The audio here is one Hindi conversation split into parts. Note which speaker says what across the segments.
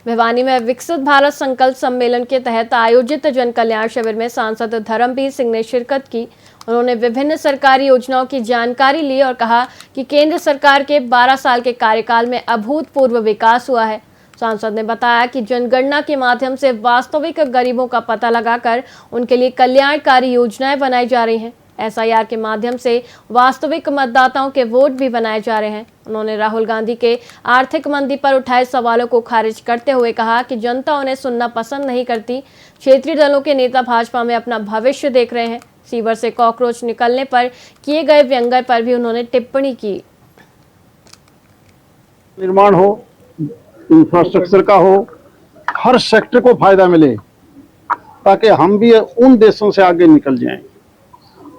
Speaker 1: भिवानी में विकसित भारत संकल्प सम्मेलन के तहत आयोजित जन कल्याण शिविर में सांसद धर्मवीर सिंह ने शिरकत की। उन्होंने विभिन्न सरकारी योजनाओं की जानकारी ली और कहा कि केंद्र सरकार के 12 साल के कार्यकाल में अभूतपूर्व विकास हुआ है। सांसद ने बताया कि जनगणना के माध्यम से वास्तविक गरीबों का पता लगाकर उनके लिए कल्याणकारी योजनाएं बनाई जा रही हैं। SIR के माध्यम से वास्तविक मतदाताओं के वोट भी बनाए जा रहे हैं। उन्होंने राहुल गांधी के आर्थिक मंदी पर उठाए सवालों को खारिज करते हुए कहा कि जनता उन्हें सुनना पसंद नहीं करती। क्षेत्रीय दलों के नेता भाजपा में अपना भविष्य देख रहे हैं। सीवर से कॉकरोच निकलने पर किए गए व्यंग्य पर भी उन्होंने टिप्पणी की।
Speaker 2: निर्माण हो, इंफ्रास्ट्रक्चर का हो, हर सेक्टर को फायदा मिले ताकि हम भी उन देशों से आगे निकल जाएं।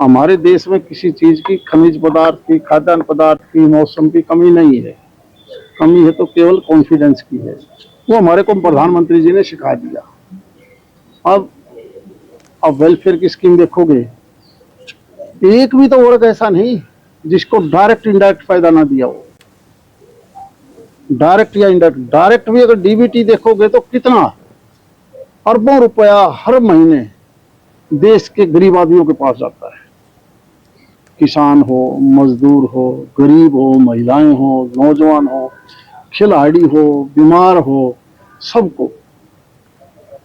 Speaker 2: हमारे देश में किसी चीज की, खनिज पदार्थ की, खाद्यान्न पदार्थ की, मौसम की कमी नहीं है। कमी है तो केवल कॉन्फिडेंस की है। वो हमारे को प्रधानमंत्री जी ने सिखा दिया। अब वेलफेयर की स्कीम देखोगे, एक भी तो वर्ग ऐसा नहीं जिसको डायरेक्ट इंडायरेक्ट फायदा ना दिया हो। डायरेक्ट या इंडायरेक्ट, डायरेक्ट भी अगर DBT देखोगे तो कितना अरबों रुपया हर महीने देश के गरीब आदमियों के पास जाता है। किसान हो, मजदूर हो, गरीब हो, महिलाएं हो, नौजवान हो, खिलाड़ी हो, बीमार हो, सबको।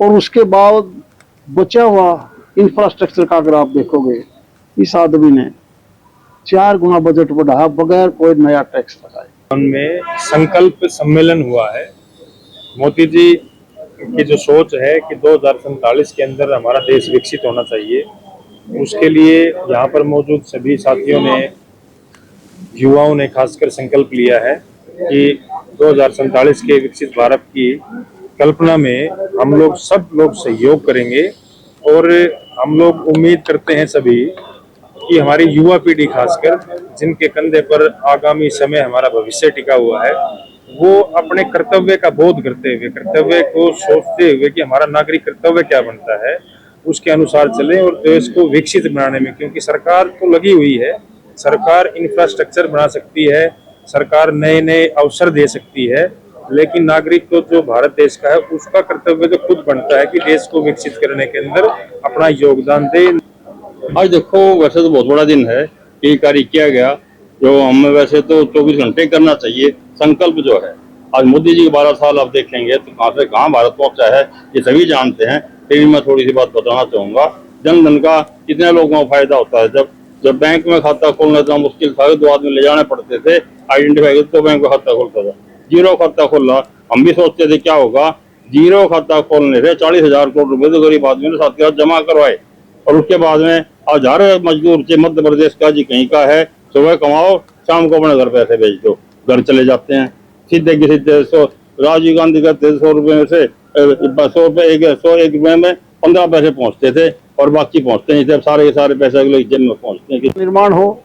Speaker 2: और उसके बाद बचा हुआ इंफ्रास्ट्रक्चर का अगर आप देखोगे, इस आदमी ने 4 गुना बजट बढ़ाया बगैर कोई नया टैक्स लगाए।
Speaker 3: में संकल्प सम्मेलन हुआ है। मोदी जी की जो सोच है कि 2047 के अंदर हमारा देश विकसित होना चाहिए, उसके लिए यहाँ पर मौजूद सभी साथियों ने, युवाओं ने खासकर संकल्प लिया है कि 2047 के विकसित भारत की कल्पना में हम लोग सब लोग सहयोग करेंगे। और हम लोग उम्मीद करते हैं सभी कि हमारी युवा पीढ़ी खासकर, जिनके कंधे पर आगामी समय हमारा भविष्य टिका हुआ है, वो अपने कर्तव्य का बोध करते हुए, कर्तव्य को सोचते हुए कि हमारा नागरिक कर्तव्य क्या बनता है, उसके अनुसार चले और देश को विकसित बनाने में। क्योंकि सरकार तो लगी हुई है, सरकार इंफ्रास्ट्रक्चर बना सकती है, सरकार नए नए अवसर दे सकती है, लेकिन नागरिक को जो भारत देश का है उसका कर्तव्य तो खुद बनता है कि देश को विकसित करने के अंदर अपना योगदान दे।
Speaker 4: आज देखो, वैसे तो बहुत बड़ा दिन है, ये कार्य किया गया जो हमें वैसे तो 24 घंटे करना चाहिए। संकल्प जो है, आज मोदी जी के 12 साल आप देखेंगे तो कहाँ से कहाँ भारत पहुंचा है ये सभी जानते हैं। फिर मैं थोड़ी सी बात बताना चाहूंगा। जन धन का कितने लोगों को फायदा होता है। जब बैंक में खाता खोलना इतना मुश्किल था, 2 आदमी ले जाने पड़ते थे, आइडेंटिफाई तो बैंक में खाता खोलता था। जीरो खाता खोलना, हम भी सोचते थे क्या होगा। जीरो खाता खोलने से 40,000 करोड़ रुपए तो गरीब आदमी ने साथ के साथ जमा करवाए। और उसके बाद में हजार मजदूर से मध्य प्रदेश का जी कहीं का है, सुबह कमाओ, शाम को अपने घर पैसे भेज दो, घर चले जाते हैं सीधे की सीधे। राजीव गांधी का 100 रुपए में से 100 रुपए में 15 पैसे पहुंचते थे और बाकी पहुंचते नहीं थे। सारे पैसे अगले जेब में पहुंचते हैं।
Speaker 2: निर्माण हो,